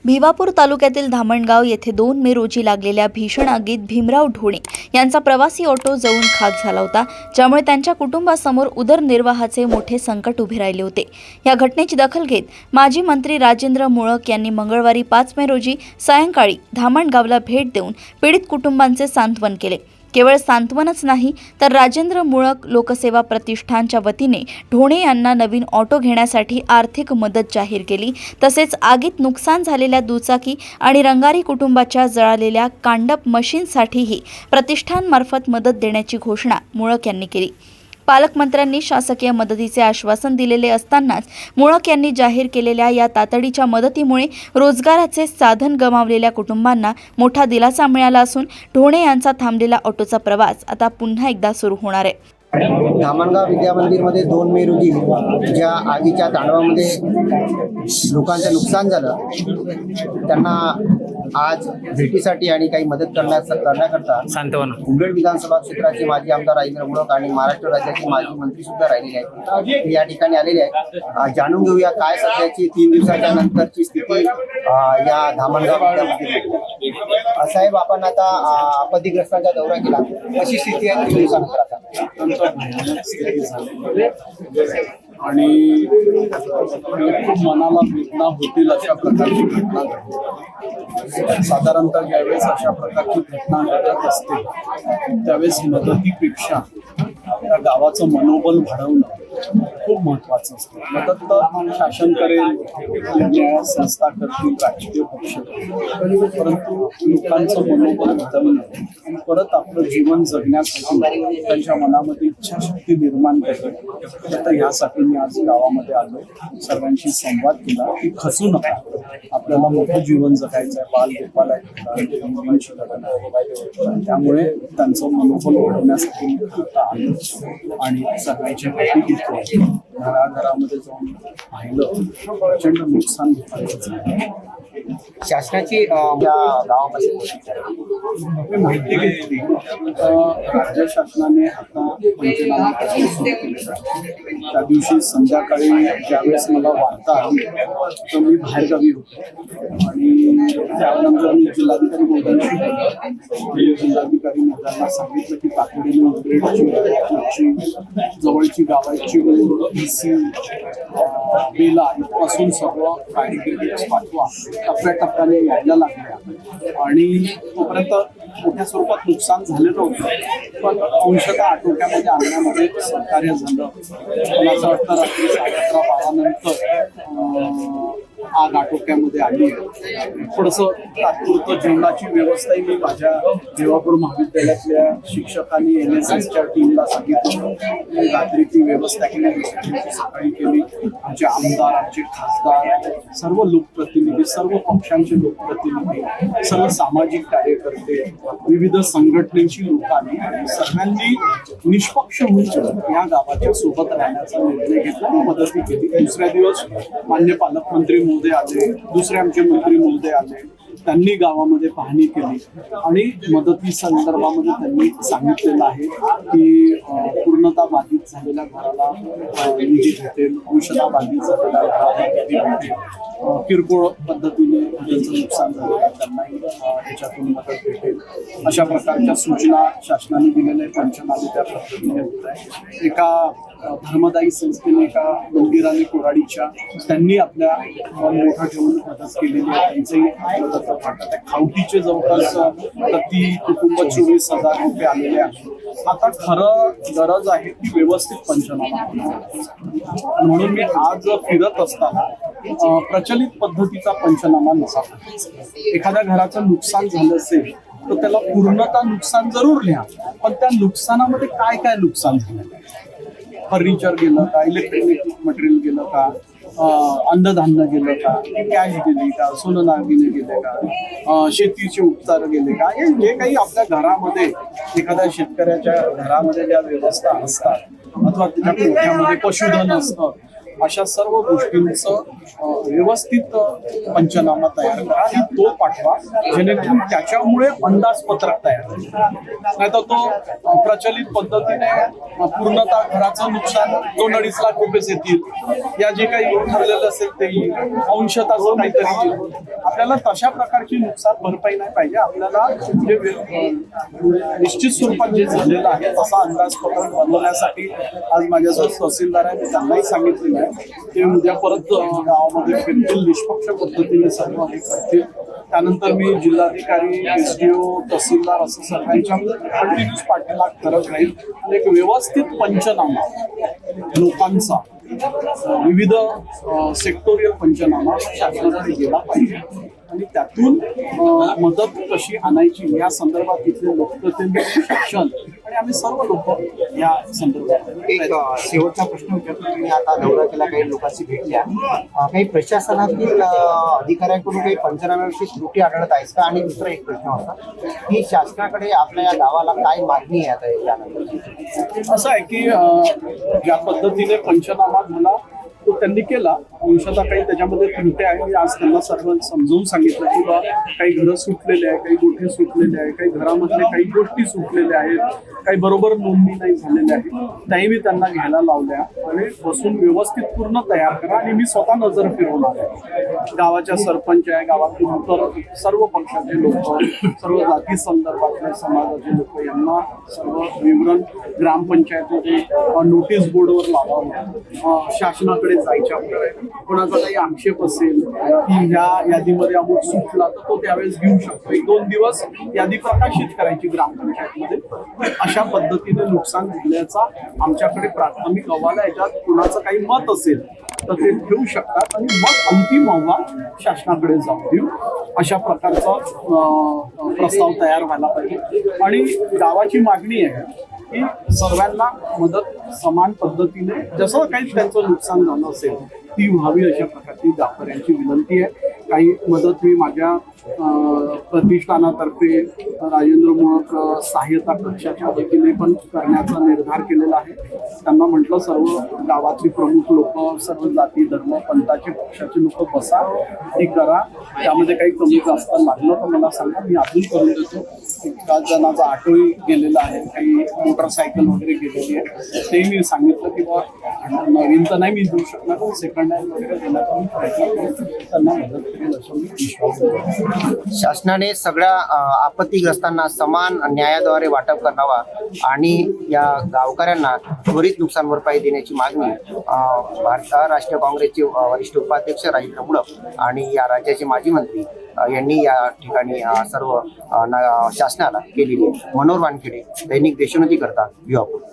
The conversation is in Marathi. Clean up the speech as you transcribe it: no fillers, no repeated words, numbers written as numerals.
भिवापूर तालुक्यातील धामणगाव येथे 2 मे रोजी लागलेल्या भीषण आगीत भीमराव ढोणे यांचा प्रवासी ऑटो जळून खाक झाला होता, ज्यामुळे त्यांच्या कुटुंबासमोर उदरनिर्वाहाचे मोठे संकट उभे राहिले होते। या घटनेची दखल घेत माजी मंत्री राजेंद्र मुळक यांनी मंगळवारी 5 मे रोजी सायंकाळी धामणगावला भेट देऊन पीडित कुटुंबांचे सांत्वन केले। केवळ सांत्वनच नाही तर राजेंद्र मुळक लोकसेवा प्रतिष्ठानच्या वतीने ढोणे यांना नवीन ऑटो घेण्यासाठी आर्थिक मदत जाहीर केली। तसेच आगीत नुकसान झालेल्या दुचाकी आणि रंगारी कुटुंबाच्या जळालेल्या कांडप मशीनसाठीही प्रतिष्ठानमार्फत मदत देण्याची घोषणा मुळक यांनी केली। पालकमंत्र्यांनी शासकीय मदतीचे आश्वासन दिलेले असतानाच मुळक यांनी जाहीर केलेल्या या तातडीच्या मदतीमुळे रोजगाराचे साधन गमावलेल्या कुटुंबांना मोठा दिलासा मिळाला असून ढोणे यांचा थांबलेला ऑटोचा प्रवास आता पुन्हा एकदा सुरू होणार आहे। धामणगाव विद्यामंदिरमध्ये 2 मे रोजी ज्या आगीच्या तांडवामध्ये लोकांचं नुकसान झालं, त्यांना आज भेटीसाठी आणि काही मदत करण्याकरता सांत्वन उमरेड विधानसभा क्षेत्राचे माजी आमदार राजेंद्र मुळक आणि महाराष्ट्र राज्याचे माजी मंत्री सुद्धा राहिलेले आहेत, ते या ठिकाणी आलेले आहेत। जाणून घेऊया काय सध्याची 3 दिवसाच्या नंतरची स्थिती या धामणगाव विद्यामंदिर। साहेब, आपण आता आपत्तीग्रस्तांचा दौरा केला, कशी स्थिती आहे 3 दिवसानंतर? आता आणि खूप मनाला वेदना होतील अशा प्रकारची घटना घडली। साधारणतः ज्यावेळेस अशा प्रकारची घटना घडत असते त्यावेळेस मदतीपेक्षा त्या गावाचं मनोबल वाढवणं खूप महत्वाचं असतं। मदत तर शासन करेल, न्याय संस्था करतील, राजकीय पक्ष करतील, परंतु लोकांचं मनोबल वाढवणं आणि परत आपलं जीवन जगण्यासाठी त्यांच्या मनामध्ये इच्छाशक्ती निर्माण करणं, आता यासाठी मी आज गावामध्ये आलो, सर्वांशी संवाद केला की खचू नका, आपल्याला मोठं जीवन जगायचं आहे, बाल गोपाल आहे, त्यामुळे त्यांचं मनोबल वाढवण्यासाठी मी आलो आणि सगळ्यांची माहिती घेतली। घराघरामध्ये जाऊन पाहिलं, प्रचंड नुकसान झालं। शासनाची या गावामध्ये माहिती घेतली, राज्य शासनाने आता पंचनामा करायला सुरू केलेला आहे। त्या दिवशी संध्याकाळी ज्यावेळेस मला वार्ता आली तर मी बाहेरगावी होतो आणि त्यानंतर मी जिल्हाधिकारी महोदयांशी बोललो। जिल्हाधिकारी महोदयांना सांगितलं की तातडीने उमरेडची जवळची गावाची EC बेला इथपासून सर्व फायर ब्रिगेड पाठवा, टप्प्याटप्प्याने यायला लागल्या आणि तोपर्यंत मोठ्या स्वरूपात नुकसान झालेलं होतं, पण अंशतः आटोक्यामध्ये आणण्यामध्ये सहकार्य झालं। मला असं वाटतं रात्री 11:30-12 नंतर आग आटोक्यामध्ये आली। थोडंसं तात्पुरतं जेवणाची व्यवस्थाही मी माझ्या भिवापूर महाविद्यालयातल्या शिक्षकांनी NSSच्या टीमला सांगितलं, रात्री ती व्यवस्था केली, सकाळी केली। आमचे आमदार, आमचे खासदार, सर्व लोकप्रतिनिधी, सर्व पक्षांचे लोकप्रतिनिधी, सर्व सामाजिक कार्यकर्ते, विविध संघटनेची लोक आली आणि सर्वांनी निष्पक्ष म्हणून या गावाच्या सोबत राहण्याचा निर्णय घेतला, मदत केली। दुसऱ्या दिवस मान्य पालकमंत्री महोदय आले, दुसरे आमचे मंत्री महोदय आले, त्यांनी गावामध्ये पाहणी केली आणि मदती संदर्भामध्ये त्यांनी सांगितलेलं आहे की पूर्णतः बाधित झालेल्या घराला निधी भेटेल, अंशतः बाधित झालेल्या घराला निधी भेटेल, किरकोळ पद्धतीने ज्यांचं नुकसान झालेलं आहे त्यांनाही ह्याच्यातून मदत भेटेल, अशा प्रकारच्या सूचना शासनाने दिलेल्या पंचनामे त्या पद्धतीने होत आहे। एका धर्मदायी संस्थेने, एका मंदिराने कोराडीच्या, त्यांनी आपल्या मोठं ठेवून मदत केलेली आहे, त्यांचंही मदत वाटत आहे। खावटीचे जवळपास प्रति कुटुंब 24,000 रुपये आलेले आहेत। आता खरं गरज आहे की व्यवस्थित पंचनामा, म्हणून मी आज फिरत असताना प्रचलित पद्धतीचा पंचनामा नसावा। एखाद्या घराचं नुकसान झालं असेल तर त्याला पूर्णतः नुकसान जरूर लिहा, पण त्या नुकसानामध्ये काय काय नुकसान झालं, फर्निचर गेलं का, इलेक्ट्रॉनिक मटेरियल गेलं का, अन्नधान्य गेलं का, कॅश गेली का, सोनं दागिने गेले का, शेतीचे उपचार गेले का, जे काही आपल्या घरामध्ये एखाद्या शेतकऱ्याच्या घरामध्ये ज्या व्यवस्था असतात अथवा त्याच्या पोठ्यामध्ये पशुधन असतं, अशा सर्व गोष्टींचं व्यवस्थित पंचनामा तयार करा आणि तो पाठवा, जेणेकरून त्याच्यामुळे अंदाजपत्रक तयार होईल. नाहीतर तो प्रचलित पद्धतीने पूर्णतः घराचं नुकसान 2-2.5 लाख रुपये येतील, या जे काही ठरलेलं असेल ते अंशतःचं काहीतरी येईल. आपल्याला तशा प्रकारची नुकसान भरपाई नाही पाहिजे. आपल्याला जे निश्चित स्वरूपात जे झालेलं आहे तसा अंदाजपत्रक बनवण्यासाठी आज माझ्यासोबत तहसीलदार आहे, मी त्यांनाही सांगितलेलं आहे ते उद्या परत गावामध्ये फिरतील, निष्पक्ष पद्धतीने सर्व हे करतील. त्यानंतर मी जिल्हाधिकारी, SDO, तहसीलदार असं सर्वांच्या कंटिन्यूस पाठीमाग करत राहील. एक व्यवस्थित पंचनामा लोकांचा, विविध सेक्टोरियल पंचनामा शासनाकडे गेला पाहिजे आणि त्यातून मदत कशी आणायची या संदर्भात तिथले लोकप्रतिनिधी, शासन आणि आम्ही सर्व लोक या संदर्भात. एक शेवटचा प्रश्न विचारतो. मी आता दौरा केला, काही लोकांशी भेटल्या, काही प्रशासनातील अधिकाऱ्यांकडून काही पंचनाम्याविषयी त्रुटी आढळत आहेस का? आणि दुसरा एक प्रश्न होता की शासनाकडे आपल्या या गावाला काय मागणी आहे आता यानंतर? असं आहे की ज्या पद्धतीने पंचनामा झाला तो त्यांनी केला, अंशतः काही त्याच्यामध्ये त्रुट्या आहे. मी आज त्यांना सर्व समजावून सांगितलं की बा काही घरं सुटलेले आहे, काही गोठे सुटलेले आहे, काही घरामधले काही गोष्टी सुटलेल्या आहेत, काही बरोबर नोंदणी नाही झालेल्या आहेत, त्याही मी त्यांना घ्यायला लावल्या आणि बसून व्यवस्थित पूर्ण तयार करा. आणि मी स्वतः नजर फिरवणार आहे. गावाच्या सरपंच आहे, गावातील इतर सर्व पक्षाचे लोक, सर्व जाती संदर्भातले समाजाचे लोक यांना सर्व विवरण ग्रामपंचायतमध्ये नोटीस बोर्डवर लावावं. शासनाकडे जायच्या कोणाचा काही आक्षेप असेल की ह्या यादीमध्ये अमुक सुटला तर तो त्यावेळेस घेऊ शकतो. 1-2 दिवस यादी प्रकाशित करायची ग्रामपंचायतमध्ये. अशा पद्धतीने नुकसान झाल्याचा आमच्याकडे प्राथमिक अहवाल आहे. याच्यात कुणाचं काही मत असेल तर ते ठेवू शकतात आणि मग अंतिम अहवाल शासनाकडे जाऊ देऊ. अशा प्रकारचा प्रस्ताव तयार व्हायला पाहिजे. आणि गावाची मागणी आहे की सर्वांना मदत समान पद्धतीने जसं काही त्यांचं नुकसान झालं असेल ती व्हावी, अशा प्रकारची गावकऱ्यांची विनंती आहे. काही मदत मी माझ्या प्रतिष्ठानातर्फे राजेंद्र मोहक सहाय्यता कक्षाच्या वतीने पण करण्याचा निर्धार केलेला आहे. त्यांना म्हटलं सर्व गावातली प्रमुख लोक, सर्व जाती, धर्म, पंथाचे, पक्षाचे लोक बसा, हे करा. त्यामध्ये काही कमी जास्त लागलं तर मला सांगा, मी अजून करून देतो. 1 जणांचा ऑटोही गेलेला आहे, काही मोटरसायकल वगैरे गेलेली आहे, तेही मी सांगितलं की बा नवीन तर नाही मी देऊ शकणार, पण सेकंड हँड वगैरे देण्याचा मी प्रयत्न करेन, त्यांना मदत करेल असं मी विश्वास देतो. शासनाने सगळ्या आपत्तीग्रस्तांना समान न्यायाद्वारे वाटप करावा आणि या गावकऱ्यांना त्वरित नुकसान भरपाई देण्याची मागणी भारत राष्ट्रीय काँग्रेसचे वरिष्ठ उपाध्यक्ष राजेंद्र मोहक आणि या राज्याचे माजी मंत्री यांनी या ठिकाणी सर्व शासनाला केलेली आहे. मनोहर वानखेडे, दैनिक देशोन्नती करता, भिवापूर.